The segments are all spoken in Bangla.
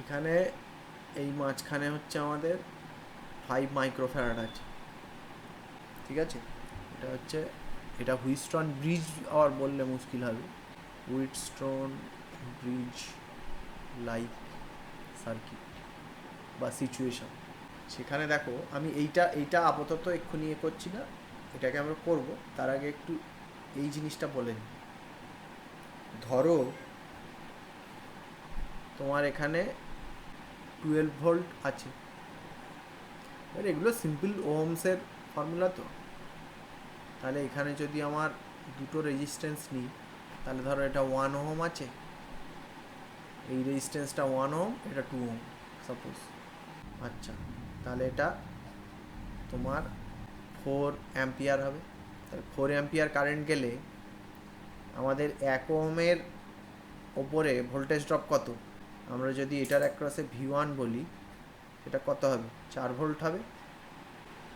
এখানে এই মাঝখানে হচ্ছে আমাদের 5 মাইক্রোফ্যারাড আছে, ঠিক আছে। এটা হচ্ছে, এটা হুইটস্টোন ব্রিজ আর বললে মুশকিল হবে, হুইটস্টোন ব্রিজ লাইক সার্কিট বা সিচুয়েশন। সেখানে দেখো আমি এইটা আপাতত এক্ষুনি করছি না, এটাকে আমরা করব, তার আগে একটু এই জিনিসটা বলে নিই। ধরো তোমার এখানে 12 ভোল্ট আছে, এবার এগুলো সিম্পল ওহমসের ফর্মুলা, তো তাহলে এখানে যদি আমার দুটো রেজিস্ট্যান্স নিই, তাহলে ধরো এটা 1 ওহম আছে, এই রেজিস্ট্যান্সটা 1 ওহম, এটা 2 ওহম সাপোজ। আচ্ছা, তাহলে এটা তোমার 4 অ্যাম্পিয়ার হবে। তাহলে 4 অ্যাম্পিয়ার কারেন্ট গেলে আমাদের 1 ওহমের ওপরে ভোল্টেজ ড্রপ কত? আমরা যদি এটার অ্যাক্রসে V1 বলি, সেটা কত হবে? 4 ভোল্ট হবে।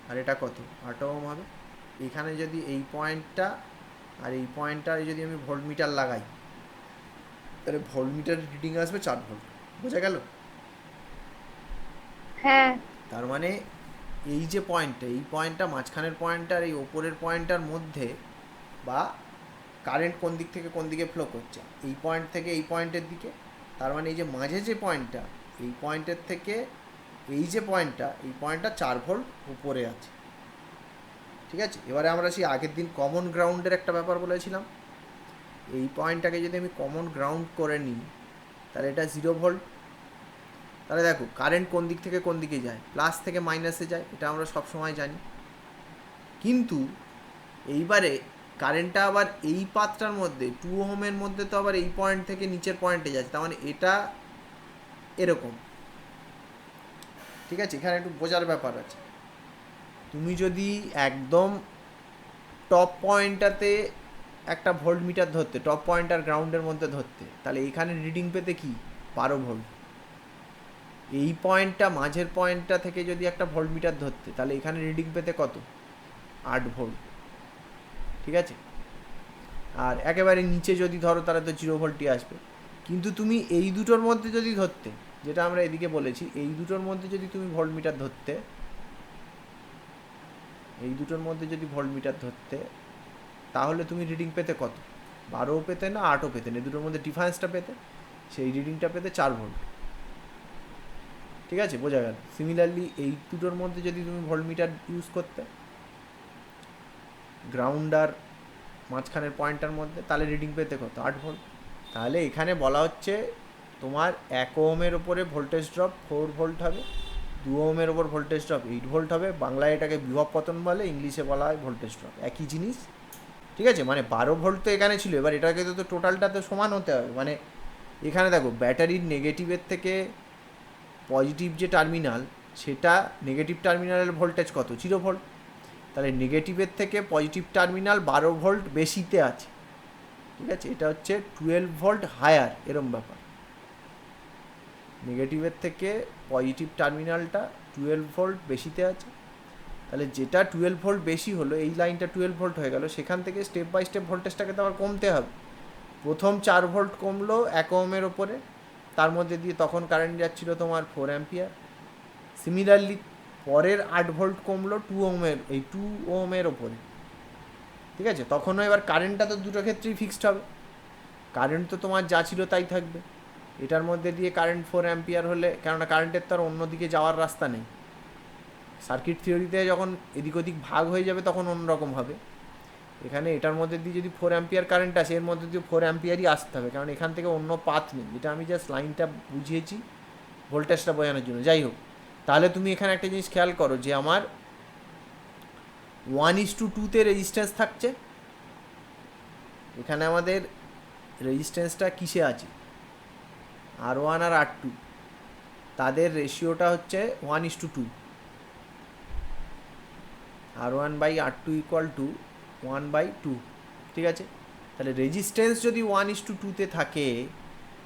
আর এটা কত? 8 ওহম হবে। এখানে যদি এই পয়েন্টটা আর এই পয়েন্টটায় যদি আমি ভোল্টমিটার লাগাই, তাহলে ভোল্টমিটারের রিডিং আসবে 4 ভোল্ট। বোঝা গেল? হ্যাঁ। তার মানে এই যে পয়েন্টটা, এই পয়েন্টটা, মাঝখানের পয়েন্টটা আর এই ওপরের পয়েন্টটার মধ্যে, বা কারেন্ট কোন দিক থেকে কোন দিকে ফ্লো করছে, এই পয়েন্ট থেকে এই পয়েন্টের দিকে। তার মানে এই যে মাঝে যে পয়েন্টটা, এই পয়েন্টের থেকে এই যে পয়েন্টটা, এই পয়েন্টটা 4 ভোল্ট উপরে আছে, ঠিক আছে। এবারে আমরা সেই আগের দিন কমন গ্রাউন্ডের একটা ব্যাপার বলেছিলাম, এই পয়েন্টটাকে যদি আমি কমন গ্রাউন্ড করে নিই, তাহলে এটা 0 ভোল্ট। তাহলে দেখো কারেন্ট কোন দিক থেকে কোন দিকে যায়, প্লাস থেকে মাইনাসে যায়, এটা আমরা সব সময় জানি। কিন্তু এইবারে কারেন্টটা আবার এই পাথটার মধ্যে 2 ওহমের মধ্যে, তো আবার এই পয়েন্ট থেকে নিচের পয়েন্টে যাচ্ছে, তার মানে এটা এরকম, ঠিক আছে। এখানে একটু বোঝার ব্যাপার আছে। তুমি যদি একদম টপ পয়েন্টটাতে একটা ভোল্ট মিটার ধরতে, টপ পয়েন্ট আর গ্রাউন্ডের মধ্যে ধরতে, তাহলে এখানে রিডিং পেতে কি 12 ভোল্ট। এই পয়েন্টটা, মাঝের পয়েন্টটা থেকে যদি একটা ভোল্ট মিটার ধরতে, তাহলে এখানে রিডিং পেতে কত? 8 ভোল্ট, ঠিক আছে। আর একেবারে নিচে যদি ধরো, তাহলে তো 0 ভোল্টই আসবে। কিন্তু তুমি এই দুটোর মধ্যে যদি ধরতে, যেটা আমরা এদিকে বলেছি, এই দুটোর মধ্যে যদি তুমি ভোল্ট মিটার ধরতে, এই দুটোর মধ্যে যদি ভোল্ট মিটার ধরতে, তাহলে তুমি রিডিং পেতে কত? 12ও পেতে না, 8ও পেতে না, এই দুটোর মধ্যে ডিফারেন্সটা পেতে, সেই রিডিংটা পেতে 4 ভোল্ট, ঠিক আছে। বোঝা গেল? সিমিলারলি এই দুটোর মধ্যে যদি তুমি ভোল্ট মিটার ইউজ করতে, গ্রাউন্ড আর মাঝখানের পয়েন্টটার মধ্যে, তাহলে রিডিং পেতে কত? 8 ভোল্ট। তাহলে এখানে বলা হচ্ছে তোমার 1 ওহমের ওপরে ভোল্টেজ ড্রপ 4 ভোল্ট হবে, 2 ওহমের ওপর ভোল্টেজ ড্রপ 8 ভোল্ট হবে। বাংলায় এটাকে বিভব পতন বলে, ইংলিশে বলা হয় ভোল্টেজ ড্রপ, একই জিনিস, ঠিক আছে। মানে 12 ভোল্ট তো এখানে ছিল, এবার এটাকে তো টোটালটা তো সমান হতে হবে। মানে এখানে দেখো ব্যাটারির নেগেটিভের থেকে পজিটিভ যে টার্মিনাল, সেটা নেগেটিভ টার্মিনালের ভোল্টেজ কত? 0 ভোল্ট। তাহলে নেগেটিভের থেকে পজিটিভ টার্মিনাল 12 ভোল্ট বেশিতে আছে, ঠিক আছে। এটা হচ্ছে 12 ভোল্ট হায়ার, এরম ব্যাপার। নেগেটিভের থেকে পজিটিভ টার্মিনালটা 12 ভোল্ট বেশিতে আছে। তাহলে যেটা 12 ভোল্ট বেশি হলো, এই লাইনটা 12 ভোল্ট হয়ে গেল, সেখান থেকে স্টেপ বাই স্টেপ ভোল্টেজটাকে তো আবার কমতে হবে। প্রথম 4 ভোল্ট কমলো 1 ওহমের ওপরে, তার মধ্যে দিয়ে তখন কারেন্ট যাচ্ছিল তোমার 4 অ্যাম্পিয়ার। সিমিলারলি পরের 8 ভোল্ট কমলো 2 ওহমের, এই 2 ওহমের ওপরে, ঠিক আছে। তখনও এবার কারেন্টটা তো দুটো ক্ষেত্রেই ফিক্সড হবে, কারেন্ট তো তোমার যা ছিল তাই থাকবে। এটার মধ্যে দিয়ে কারেন্ট 4 অ্যাম্পিয়ার হলে, কেননা কারেন্টের তো আর অন্যদিকে যাওয়ার রাস্তা নেই, সার্কিট থিওরিতে যখন এদিক ওদিক ভাগ হয়ে যাবে তখন অন্যরকম হবে। এখানে এটার মধ্যে দিয়ে যদি 4 অ্যাম্পিয়ার কারেন্ট আসে, এর মধ্যে দিয়ে 4 অ্যাম্পিয়ারই আসতে হবে, কারণ এখান থেকে অন্য পাথ নেই। এটা আমি জাস্ট লাইনটা বুঝিয়েছি ভোল্টেজটা বোঝানোর জন্য। যাই হোক, তাহলে তুমি এখানে একটা জিনিস খেয়াল করো, যে আমার 1:2 রেজিস্ট্যান্স থাকছে। এখানে আমাদের রেজিস্ট্যান্সটা কিসে আছে? R1 আর R2, তাদের রেশিওটা হচ্ছে 1:2, R1/R2 = 1/2, ঠিক আছে। তাহলে রেজিস্ট্যান্স যদি 1:2 থাকে,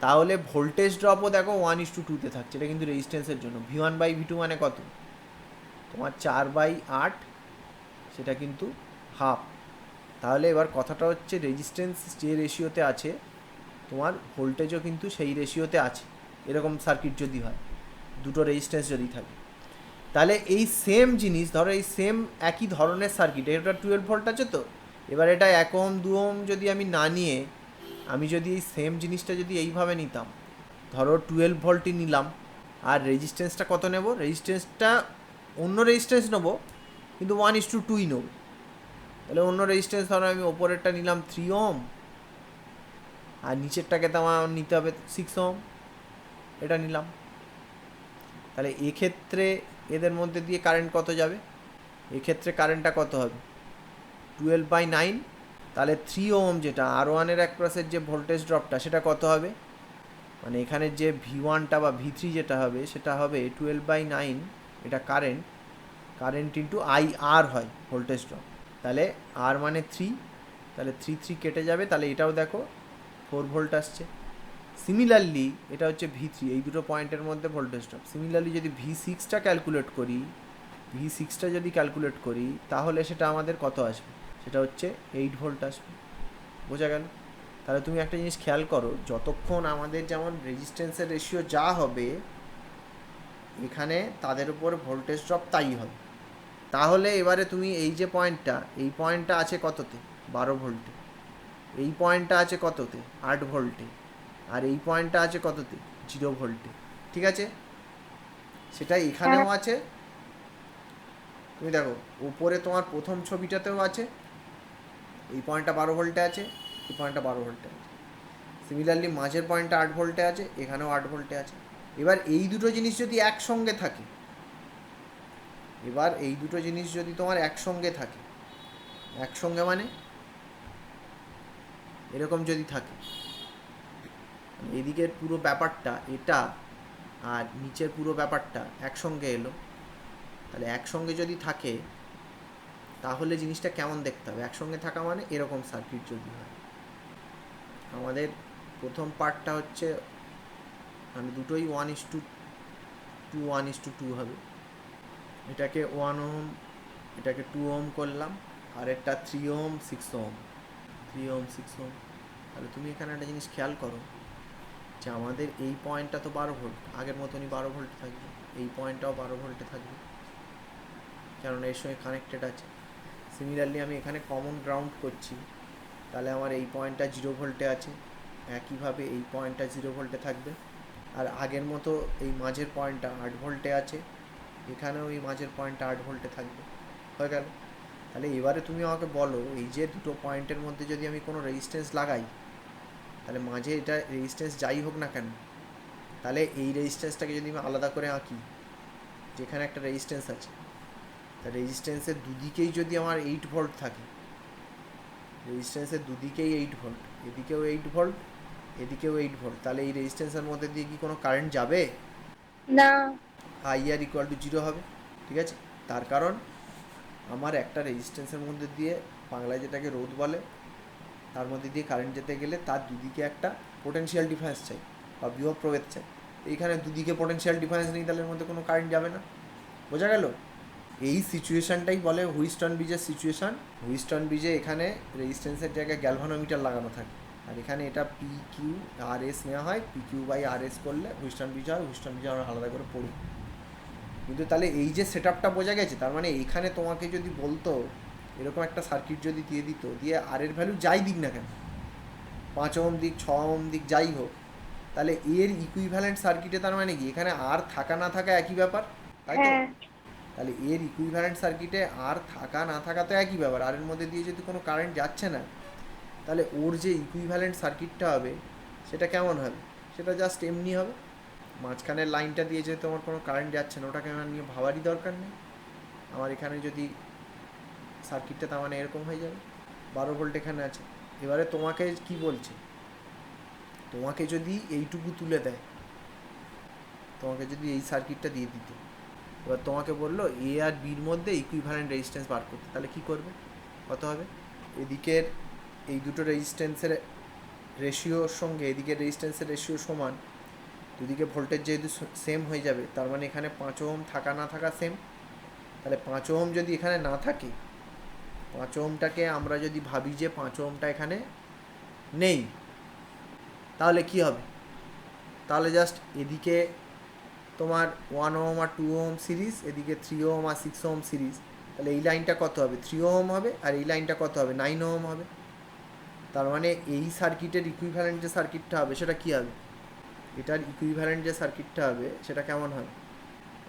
তাহলে ভোল্টেজ ড্রপও দেখো 1:2 থাকছে। এটা কিন্তু রেজিস্ট্যান্সের জন্য। V1/V2 মানে কত? তোমার 4/8, সেটা কিন্তু হাফ। তাহলে এবার কথাটা হচ্ছে, রেজিস্ট্যান্স যে রেশিওতে আছে, তোমার ভোল্টেজও কিন্তু সেই রেশিওতে আছে। এরকম সার্কিট যদি হয়, দুটো রেজিস্ট্যান্স যদি থাকে, তাহলে এই সেম জিনিস ধরো এই সেম একই ধরনের সার্কিট, এটা 12 ভোল্ট আছে তো, এবার এটা 1 ওহম 2 ওহম যদি আমি না নিয়ে আমি যদি এই সেম জিনিসটা যদি এইভাবে নিতাম, ধরো 12 ভোল্টই নিলাম, আর রেজিস্ট্যান্সটা কত নেব, রেজিস্ট্যান্সটা অন্য রেজিস্ট্যান্স নেবো কিন্তু 1:2ই নেব। তাহলে অন্য রেজিস্ট্যান্স ধরো আমি ওপরেরটা নিলাম 3 ওহম আর নিচেরটাকে তো আমার নিতে হবে 6 ওহম, এটা নিলাম। তাহলে এক্ষেত্রে এদের মধ্যে দিয়ে কারেন্ট কত যাবে, এক্ষেত্রে কারেন্টটা কত হবে 12/9, তাহলে 3 ওহম যেটা R1-এর অ্যাক্রসের যে ভোল্টেজ ড্রপটা সেটা কত হবে, মানে এখানে যে V1টা বা V3 যেটা হবে সেটা হবে 12/9, এটা কারেন্ট ইন্টু IR হয় ভোল্টেজ ড্রপ, তাহলে R মানে 3, তাহলে 3 কেটে যাবে, তাহলে এটাও দেখো 4 ভোল্ট আসছে। সিমিলারলি এটা হচ্ছে V3, এই দুটো পয়েন্টের মধ্যে ভোল্টেজ ড্রপ। সিমিলারলি যদি V6টা ক্যালকুলেট করি, তাহলে সেটা আমাদের কত আসবে, সেটা হচ্ছে 8 ভোল্ট আসবে। বোঝা গেল? তাহলে তুমি একটা জিনিস খেয়াল করো, যতক্ষণ আমাদের যেমন রেজিস্ট্যান্সের রেশিও যা হবে এখানে তাদের উপর ভোল্টেজ ড্রপ তাই হবে। তাহলে এবারে তুমি এই যে এই পয়েন্টটা আছে কততে, 12 ভোল্টে, এই পয়েন্টটা আছে কততে, 8 ভোল্টে, আর এই পয়েন্টটা আছে কততে, 0 ভোল্টে। ঠিক আছে, সেটা এখানেও আছে। তুমি দেখো উপরে তোমার প্রথম ছবিটাতেও আছে, এই পয়েন্টটা 12 ভোল্টে আছে, এই পয়েন্টটা 12 ভোল্টে আছে। সিমিলারলি মাঝের পয়েন্টটা 8 ভোল্টে আছে, এখানেও 8 ভোল্টে আছে। এবার এই দুটো জিনিস যদি একসঙ্গে থাকে, তোমার একসঙ্গে মানে এরকম যদি থাকে, এদিকের পুরো ব্যাপারটা এটা আর নিচের পুরো ব্যাপারটা একসঙ্গে এলো, তাহলে একসঙ্গে যদি থাকে তাহলে জিনিসটা কেমন দেখতে হবে, একসঙ্গে থাকা মানে এরকম সার্কিট যদি হয়। আমাদের প্রথম পার্টটা হচ্ছে মানে দুটোই 1:2 হবে, এটাকে 1 ওহম, এটাকে 2 ওহম করলাম, আর একটা 3 ওহম 6 ওহম, তাহলে তুমি এখানে একটা জিনিস খেয়াল করো যে আমাদের এই পয়েন্টটা তো 12 ভোল্ট, আগের মতনই 12 ভোল্ট থাকবে, এই পয়েন্টটাও 12 ভোল্টে থাকবে কারণ এর সঙ্গে কানেক্টেড আছে। সিমিলারলি আমি এখানে কমন গ্রাউন্ড করছি, তাহলে আমার এই পয়েন্টটা 0 ভোল্টে আছে, একইভাবে এই পয়েন্টটা 0 ভোল্টে থাকবে, আর আগের মতো এই মাঝের পয়েন্টটা 8 ভোল্টে আছে, এখানেও এই মাঝের পয়েন্টটা 8 ভোল্টে থাকবে। হয়ে গেল? তাহলে এবারে তুমি আমাকে বলো, এই যে দুটো পয়েন্টের মধ্যে যদি আমি কোনো রেজিস্ট্যান্স লাগাই, তাহলে মাঝে এটা রেজিস্ট্যান্স যাই হোক না কেন, তাহলে এই রেজিস্ট্যান্সটাকে যদি আমি আলাদা করে আঁকি, যেখানে একটা রেজিস্ট্যান্স আছে, তা রেজিস্ট্যান্সের দুদিকেই যদি আমার 8 ভোল্ট থাকে, রেজিস্ট্যান্সের দুদিকেই 8 ভোল্ট, এদিকেও 8 ভোল্ট, এদিকেও 8 ভোল্ট, তাহলে এই রেজিস্ট্যান্সের মধ্যে দিয়ে কি কোনো কারেন্ট যাবে না? IR = 0 হবে। ঠিক আছে, তার কারণ আমার একটা রেজিস্ট্যান্সের মধ্যে দিয়ে, বাংলায় যেটাকে রোধ বলে, তার মধ্যে দিয়ে কারেন্ট যেতে গেলে তার দুদিকে একটা পোটেনশিয়াল ডিফারেন্স চাই বা বিভব প্রভেদ চাই। এইখানে দুদিকে পোটেনশিয়াল ডিফারেন্স নেই, তাহলে এর মধ্যে কোনো কারেন্ট যাবে না। বোঝা গেল? এই সিচুয়েশানটাই বলে হুইটস্টোন ব্রিজের সিচুয়েশান। হুইটস্টোন ব্রিজে এখানে রেজিস্ট্যান্সের জায়গায় গ্যালভানোমিটার লাগানো থাকে, আর এখানে এটা PQRS নেওয়া হয়, PQ/RS করলে হুইটস্টোন ব্রিজ হয়। হুইটস্টোন ব্রিজ আমরা আলাদা করে পড়ি, কিন্তু তাহলে এই যে সেট আপটা বোঝা গেছে। তার মানে এইখানে তোমাকে যদি বলতো এরকম একটা সার্কিট যদি দিয়ে দিত, দিয়ে আর এর ভ্যালু যাই দিক না কেন, 5 ওহম দিক, 6 ওহম দিক, যাই হোক, তাহলে এর ইকুইভ্যালেন্ট সার্কিটে তার মানে কি এখানে আর থাকা না থাকা একই ব্যাপার, তাই তো? তাহলে এর ইকুইভ্যালেন্ট সার্কিটে আর থাকা না থাকা তো একই ব্যাপার। আর এর মধ্যে দিয়ে যদি কোনো কারেন্ট যাচ্ছে না, তাহলে ওর যে ইকুইভ্যালেন্ট সার্কিটটা হবে সেটা কেমন হবে, সেটা জাস্ট এমনি হবে। মাঝখানের লাইনটা দিয়ে যেহেতু আমার কোনো কারেন্ট যাচ্ছে না, ওটাকে আমার নিয়ে ভাবারই দরকার নেই। আমার এখানে যদি সার্কিটটা তার মানে এরকম হয়ে যাবে, 12 ভোল্ট এখানে আছে। এবারে তোমাকে কি বলছে, তোমাকে যদি এইটুকু তুলে দেয়, তোমাকে যদি এই সার্কিটটা দিয়ে দিত, এবার তোমাকে বললো A আর বির মধ্যে ইকুইভ্যালেন্ট রেজিস্ট্যান্স বার করতে, তাহলে কী করবে, কত হবে? এদিকের এই দুটো রেজিস্ট্যান্সের রেশিওর সঙ্গে এদিকের রেজিস্ট্যান্সের রেশিও সমান, দুদিকে ভোল্টেজ যেহেতু সেম হয়ে যাবে, তার মানে এখানে 5 ওহম থাকা না থাকা সেম। তাহলে 5 ওহম যদি এখানে না থাকে, 5 ওহমটাকে আমরা যদি ভাবি যে 5 ওহমটা এখানে নেই, তাহলে কি হবে? তাহলে জাস্ট এদিকে তোমার 1 ওহম আর 2 ওহম সিরিজ, এদিকে 3 ওহম আর 6 ওহম সিরিজ, তাহলে এই লাইনটা কত হবে? 3 ওহম হবে, আর এই লাইনটা কত হবে? 9 ওহম হবে। তার মানে এই সার্কিটের ইকুইভ্যালেন্ট যে সার্কিটটা হবে সেটা কী হবে? এটার ইকুইভ্যালেন্ট যে সার্কিটটা হবে সেটা কেমন হবে?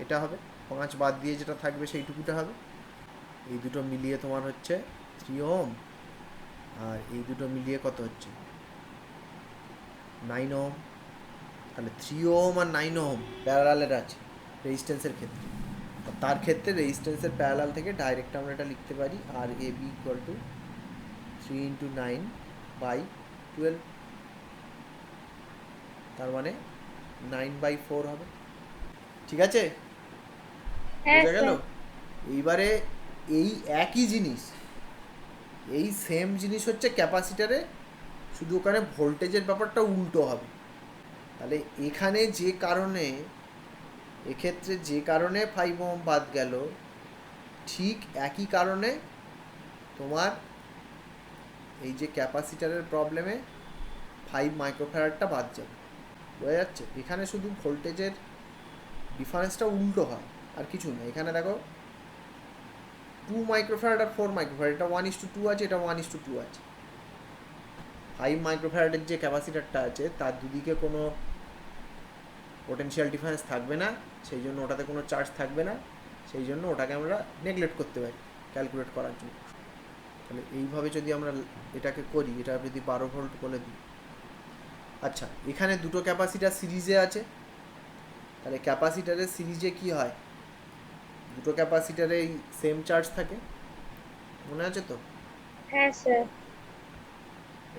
এটা হবে, 5 বাদ দিয়ে যেটা থাকবে সেইটুকুটা হবে। এই দুটো মিলিয়ে তোমার হচ্ছে 3 ওহম, আর এই দুটো মিলিয়ে কত হচ্ছে? 9 ওহম। তাহলে 3 ওহম আর 9 ওহম প্যারালালের আছে রেজিস্ট্যান্সের ক্ষেত্রে। আর তার ক্ষেত্রে রেজিস্ট্যান্সের প্যারালাল থেকে ডাইরেক্ট আমরা এটা লিখতে পারি আর A B equal to 3 into 9/12। তার মানে 9/4 হবে। ঠিক আছে, বোঝা গেল? এইবারে এই একই জিনিস, এই সেম জিনিস হচ্ছে ক্যাপাসিটারে, শুধু ওখানে ভোল্টেজের ব্যাপারটা উল্টো হবে। তাহলে এখানে যে কারণে, এক্ষেত্রে যে কারণে 5 ওহম বাদ গেল, ঠিক একই কারণে তোমার এই যে ক্যাপাসিটারের প্রবলেমে 5 মাইক্রোফ্যারাডটা বাদ যাবে। বোঝা যাচ্ছে? এখানে শুধু ভোল্টেজের ডিফারেন্সটা উল্টো হয়, আর কিছু না। এখানে দেখো 2 মাইক্রোফ্যারাড আর 4 মাইক্রোফ্যারাড, এটা 1:2 আছে, এটা 1:2 আছে। 5 মাইক্রোফ্যারাডের যে ক্যাপাসিটারটা আছে তার দুদিকে কোনো পোটেনশিয়াল ডিফারেন্স থাকবে না, সেই জন্য ওটাতে কোনো চার্জ থাকবে না, সেই জন্য ওটাকে আমরা নেগলেক্ট করতে পারি ক্যালকুলেট করার জন্য। তাহলে এইভাবে যদি আমরা এটাকে করি, এটা যদি 12 ভোল্ট বলে দিই। আচ্ছা, এখানে দুটো ক্যাপাসিটার সিরিজে আছে, তাহলে ক্যাপাসিটারের সিরিজে কি হয়? দুটো ক্যাপাসিটারে সেম চার্জ থাকে, মনে আছে তো? হ্যাঁ স্যার।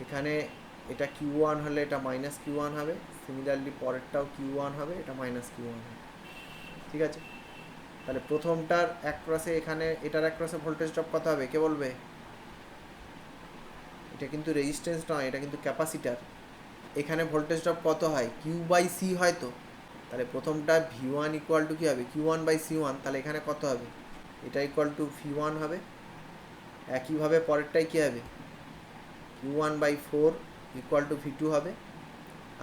এখানে এটা Q1 হলে এটা -Q1 হবে, সিমিলারলি পরেরটাও Q1 হবে, এটা -Q1 হবে। ঠিক আছে, তাহলে প্রথমটার অ্যাক্রসে, এখানে এটার অ্যাক্রসে ভোল্টেজ ড্রপ কত হবে? কে বলবে? এটা কিন্তু রেজিস্ট্যান্স নয়, এটা কিন্তু ক্যাপাসিটার। এখানে ভোল্টেজ ড্রপ কত হয়? Q/C হয় তো। তাহলে প্রথমটা V1 ইকুয়াল টু কী হবে? Q1/C1। তাহলে এখানে কত হবে? এটা ইকুয়াল টু V1 হবে। একইভাবে পরেরটাই কী হবে? Q1/4 ইকুয়াল টু V2 হবে।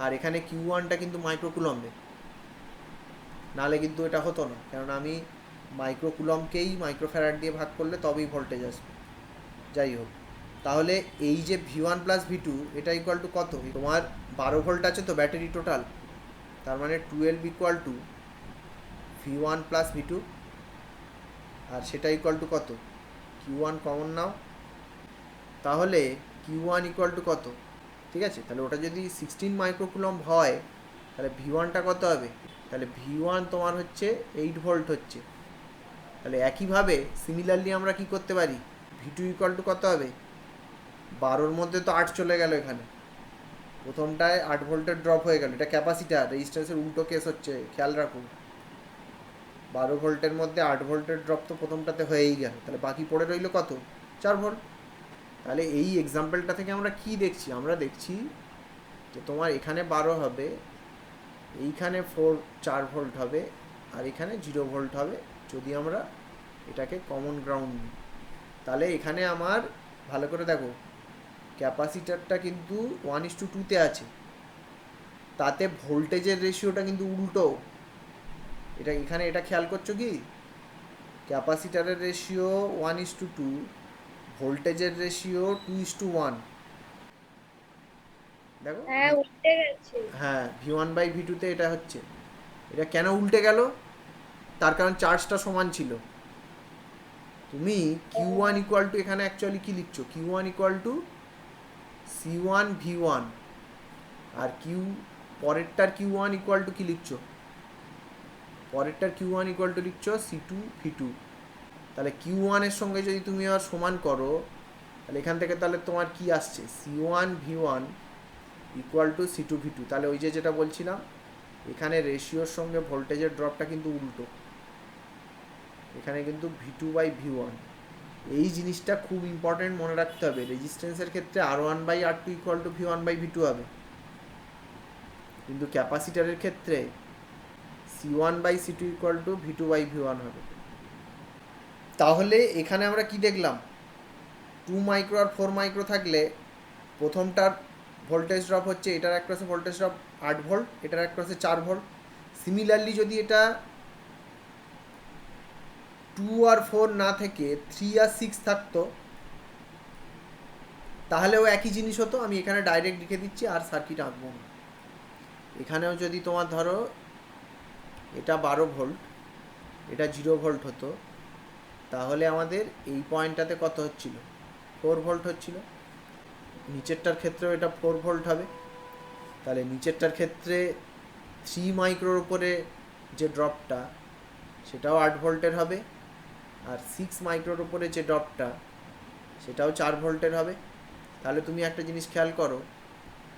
আর এখানে Q1টা কিন্তু মাইক্রোকুলম্বে, নাহলে কিন্তু এটা হতো না, কারণ আমি মাইক্রোকুলমকেই মাইক্রোফ্যারাড দিয়ে ভাগ করলে তবেই ভোল্টেজ আসবে। যাই হোক, তাহলে এই যে V1 প্লাস V2 এটা ইকুয়াল টু কত? তোমার 12 ভোল্ট আছে তো ব্যাটারি টোটাল, তার মানে 12 equal to V1 plus V2, আর সেটা ইকুয়াল টু কত? Q1 কমন নাও, তাহলে Q1 ইকুয়াল টু কত? ঠিক আছে, তাহলে ওটা যদি 16 মাইক্রোকুলম হয়, তাহলে V1টা কত হবে? তাহলে V1 তোমার হচ্ছে 8 ভোল্ট হচ্ছে। তাহলে একইভাবে সিমিলারলি আমরা কি করতে পারি? V2 ইকুয়াল টু কত হবে? 12-র মধ্যে তো 8 চলে গেল, এখানে প্রথমটায় 8 ভোল্টের ড্রপ হয়ে গেল। এটা ক্যাপাসিটার, রেজিস্ট্যান্সের উল্টো কেস হচ্ছে, খেয়াল রাখুন। 12 ভোল্টের মধ্যে 8 ভোল্টের ড্রপ তো প্রথমটাতে হয়েই গেল, তাহলে বাকি পড়ে রইল কত? 4 ভোল্ট। তাহলে এই এক্সাম্পলটা থেকে আমরা কি দেখছি? আমরা দেখছি যে তোমার এখানে 12 হবে, এইখানে 4 ভোল্ট হবে, আর এখানে 0 ভোল্ট হবে যদি আমরা এটাকে কমন গ্রাউন্ড নিই। তাহলে এখানে আমার ভালো করে দেখো, ক্যাপাসিটারটা কিন্তু 1:2-তে আছে, তাতে ভোল্টেজের রেশিওটা কিন্তু উল্টো। এটা এখানে এটা খেয়াল করছো কি? ক্যাপাসিটারের রেশিও 1:2, ভোল্টেজের রেশিও 2:1। দেখো, হ্যাঁ উল্টে গেছে। হ্যাঁ, V1/V2-তে এটা হচ্ছে। এটা কেন উল্টে গেল? তার কারণ চার্জটা সমান ছিল। তুমি Q1 ইকুয়াল টু, এখানে অ্যাকচুয়ালি কি লিখছো? Q1 ইকুয়াল টু C1V1, আর পরেরটার Q1 ইকুয়াল টু কি লিখছো? পরেরটার Q1 ইকুয়াল টু লিখছো C2V2। তাহলে Q1 এর সঙ্গে যদি তুমি আবার সমান করো, তাহলে এখান থেকে তাহলে তোমার কি আসছে? C1V1 equal to C2V2। তাহলে ওই যে যেটা বলছিলাম, এখানে রেশিওর সঙ্গে ভোল্টেজের ড্রপটা কিন্তু উল্টো, এখানে কিন্তু V2/V1। এই জিনিসটা খুব ইম্পর্টেন্ট, মনে রাখতে হবে। রেজিস্ট্যান্সের ক্ষেত্রে R1/R2 ইকুয়াল টু V1/V2 হবে, কিন্তু ক্যাপাসিটারের ক্ষেত্রে C1/C2 ইকুয়াল টু V2/V1 হবে। তাহলে এখানে আমরা কি দেখলাম? 2 মাইক্রো আর 4 মাইক্রো থাকলে প্রথমটার ভোল্টেজ ড্রপ হচ্ছে, এটার অ্যাক্রসে ভোল্টেজ ড্রপ 8 ভোল্ট, এটার অ্যাক্রসে 4 ভোল্ট। সিমিলারলি যদি এটা 2 আর 4 না থেকে 3 আর 6 থাকতো তাহলেও একই জিনিস হতো। আমি এখানে ডাইরেক্ট লিখে দিচ্ছি আর সার্কিট আঁকবো না। এখানেও যদি তোমার ধরো এটা 12 ভোল্ট, এটা 0 ভোল্ট হতো, তাহলে আমাদের এই পয়েন্টটাতে কত হচ্ছিল? 4 ভোল্ট হচ্ছিল। নিচেরটার ক্ষেত্রেও এটা 4 ভোল্ট হবে। তাহলে নিচেরটার ক্ষেত্রে 3 মাইক্রোর উপরে যে ড্রপটা সেটাও 8 ভোল্টের হবে, আর 6 মাইক্রোর উপরে যে ড্রপটা সেটাও 4 ভোল্টের হবে। তাহলে তুমি একটা জিনিস খেয়াল করো,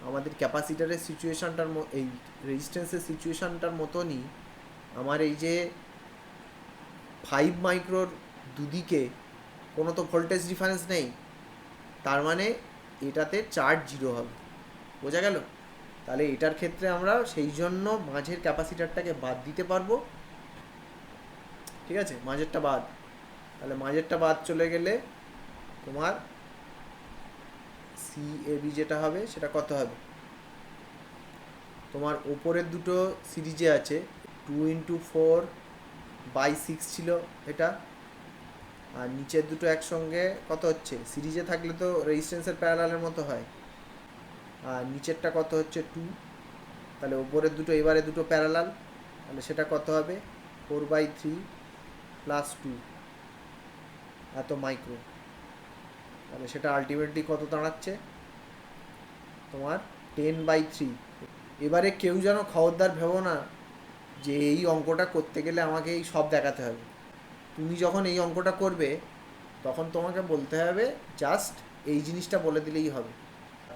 আমাদের ক্যাপাসিটারের সিচুয়েশানটার এই রেজিস্ট্যান্সের সিচুয়েশানটার মতনই আমার এই যে 5 মাইক্রোর দুদিকে কোনো তো ভোল্টেজ ডিফারেন্স নেই, তার মানে এটাতে চার্জ 0 হবে। বোঝা গেল? তাহলে এটার ক্ষেত্রে আমরা সেই জন্য মাঝের ক্যাপাসিটারটাকে বাদ দিতে পারবো। ঠিক আছে, মাঝেরটা বাদ। তাহলে মাঝেরটা বাদ চলে গেলে তোমার সিএবি যেটা হবে সেটা কত হবে? তোমার ওপরের দুটো সিরিজে আছে, 2x4/6 ছিল এটা, আর নিচের দুটো একসঙ্গে কত হচ্ছে? সিরিজে থাকলে তো রেজিস্ট্যান্সের প্যারালালের মতো হয়। আর নিচেরটা কত হচ্ছে? 2। তাহলে ওপরের দুটো এবারে দুটো প্যারালাল, তাহলে সেটা কত হবে? 4/3 + 2 এত মাইক্রো। তাহলে সেটা আলটিমেটলি কত দাঁড়াচ্ছে? তোমার 10/3। এবারে কেউ যেন খবরদার ভেবো না যে এই অঙ্কটা করতে গেলে আমাকে এই সব দেখাতে হবে। তুমি যখন এই অঙ্কটা করবে তখন তোমাকে বলতে হবে জাস্ট এই জিনিসটা বলে দিলেই হবে।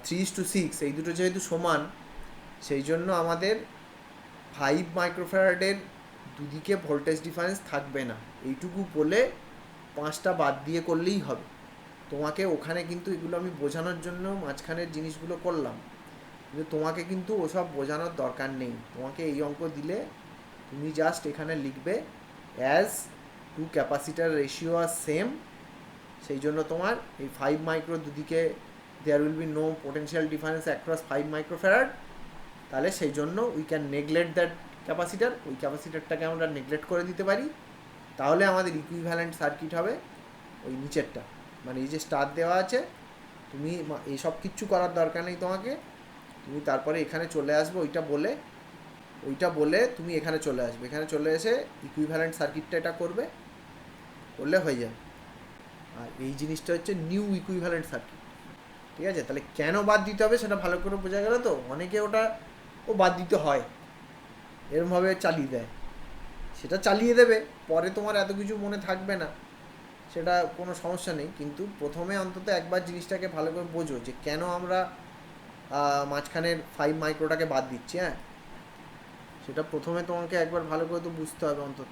3:6 এই দুটো যেহেতু সমান, সেই জন্য আমাদের 5 মাইক্রোফ্যারাডের দুদিকে ভোল্টেজ ডিফারেন্স থাকবে না, এইটুকু বলে 5টা বাদ দিয়ে করলেই হবে। তোমাকে ওখানে কিন্তু এগুলো আমি বোঝানোর জন্য মাঝখানের জিনিসগুলো করলাম, কিন্তু তোমাকে কিন্তু ওসব বোঝানোর দরকার নেই। তোমাকে এই অঙ্ক দিলে তুমি জাস্ট এখানে লিখবে অ্যাজ 2 ক্যাপাসিটার রেশিও আর সেম, সেই জন্য তোমার এই 5 মাইক্রো দুদিকে there will be no potential difference across 5 microfarad. তাহলে সেই জন্য we can neglect that capacitor, ওই ক্যাপাসিটারটাকে আমরা নেগলেক্ট করে দিতে পারি। তাহলে আমাদের ইকুইভ্যালেন্ট সার্কিট হবে ওই নিচেরটা, মানে এই যে স্টার দেওয়া আছে। তুমি এইসব কিচ্ছু করার দরকার নেই তোমাকে, তুমি তারপরে এখানে চলে আসবে, ওইটা বলে তুমি এখানে চলে আসবে, এখানে চলে এসে ইকুইভ্যালেন্ট সার্কিটটা এটা করবে, করলে হয়ে যাবে। আর এই জিনিসটা হচ্ছে নিউ ইকুইভ্যালেন্ট সার্কিট। ঠিক আছে, তাহলে কেন বাদ দিতে হবে সেটা ভালো করে বোঝা গেল তো? অনেকে ওটা বাদ দিতে হয় এরমভাবে চালিয়ে দেয়, সেটা চালিয়ে দেবে, পরে তোমার এত কিছু মনে থাকবে না, সেটা কোনো সমস্যা নেই। কিন্তু প্রথমে অন্তত একবার জিনিসটাকে ভালো করে বোঝো যে কেন আমরা মাঝখানের 5 মাইক্রোটাকে বাদ দিচ্ছি। হ্যাঁ, সেটা প্রথমে তোমাকে একবার ভালো করে তো বুঝতে হবে অন্তত।